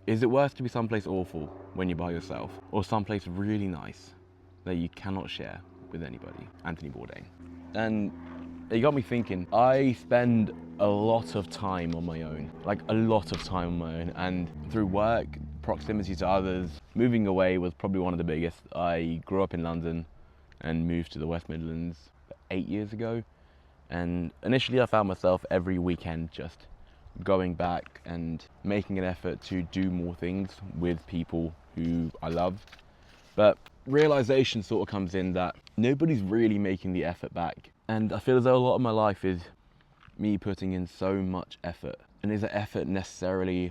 Is it worse to be someplace awful when you're by yourself, or someplace really nice that you cannot share with anybody? Anthony Bourdain. And it got me thinking. I spend a lot of time on my own, like a lot of time on my own, and through work, proximity to others, moving away was probably one of the biggest. I grew up in London and moved to the West Midlands 8 years ago, and initially I found myself every weekend just going back and making an effort to do more things with people who I love. But realization sort of comes in that nobody's really making the effort back. And I feel as though a lot of my life is me putting in so much effort. And is that effort necessarily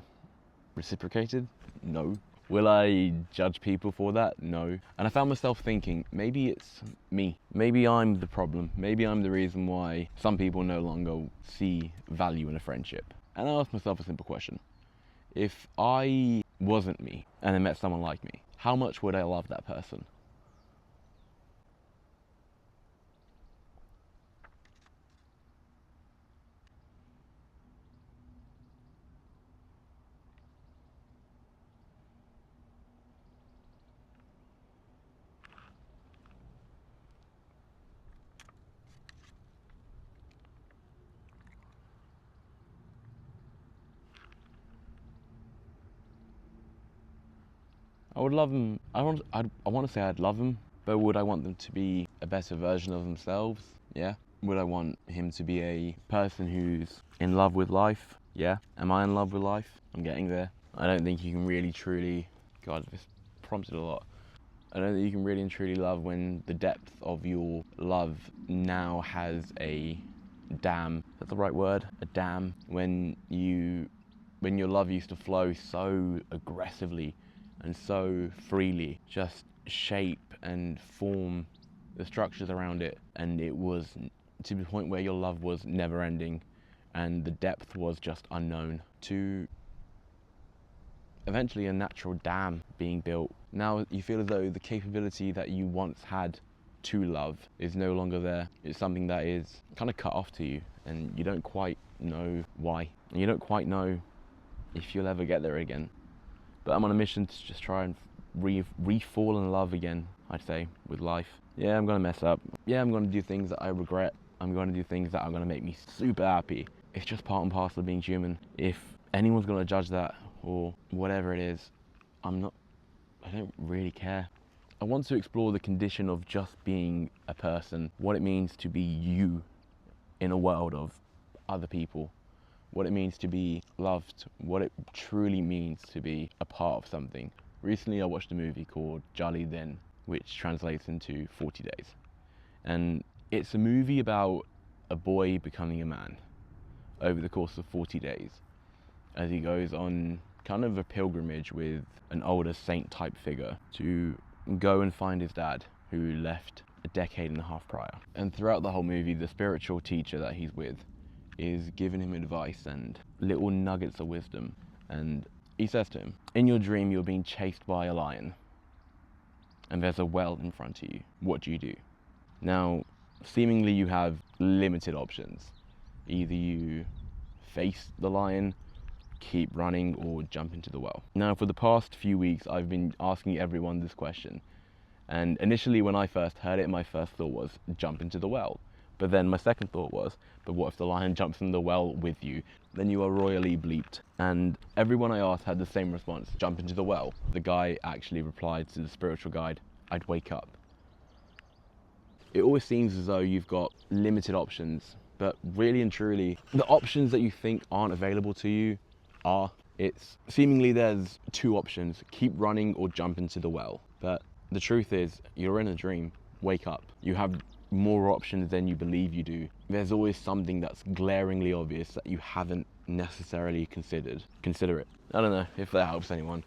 reciprocated? No. Will I judge people for that? No. And I found myself thinking, maybe it's me. Maybe I'm the problem. Maybe I'm the reason why some people no longer see value in a friendship. And I asked myself a simple question. If I wasn't me and I met someone like me, how much would I love that person? I would love them. I want to say I'd love them, but would I want them to be a better version of themselves? Yeah. Would I want him to be a person who's in love with life? Yeah. Am I in love with life? I'm getting there. I don't think you can really truly, God, this prompted a lot. I don't think you can really and truly love when the depth of your love now has a dam. Is that the right word? A dam. When your love used to flow so aggressively and so freely, just shape and form the structures around it, and it was to the point where your love was never ending and the depth was just unknown, to eventually a natural dam being built. Now you feel as though the capability that you once had to love is no longer there. It's something that is kind of cut off to you, and you don't quite know why, and you don't quite know if you'll ever get there again. But I'm on a mission to just try and re-fall in love again, I'd say, with life. Yeah, I'm gonna mess up. Yeah, I'm gonna do things that I regret. I'm gonna do things that are gonna make me super happy. It's just part and parcel of being human. If anyone's gonna judge that or whatever it is, I don't really care. I want to explore the condition of just being a person, what it means to be you in a world of other people, what it means to be loved, what it truly means to be a part of something. Recently I watched a movie called Jolly Then, which translates into 40 Days. And it's a movie about a boy becoming a man over the course of 40 days as he goes on kind of a pilgrimage with an older saint type figure to go and find his dad, who left a decade and a half prior. And throughout the whole movie, the spiritual teacher that he's with is giving him advice and little nuggets of wisdom. And he says to him, in your dream you're being chased by a lion and there's a well in front of you. What do you do? Now, seemingly you have limited options. Either you face the lion, keep running, or jump into the well. Now, for the past few weeks I've been asking everyone this question, and initially when I first heard it, my first thought was jump into the well. But then my second thought was, but what if the lion jumps in the well with you? Then you are royally bleeped. And everyone I asked had the same response, jump into the well. The guy actually replied to the spiritual guide, I'd wake up. It always seems as though you've got limited options, but really and truly, the options that you think aren't available to you are. It's seemingly there's two options, keep running or jump into the well. But the truth is, you're in a dream, wake up. You have more options than you believe you do. There's always something that's glaringly obvious that you haven't necessarily considered. Consider it. I don't know if that helps anyone.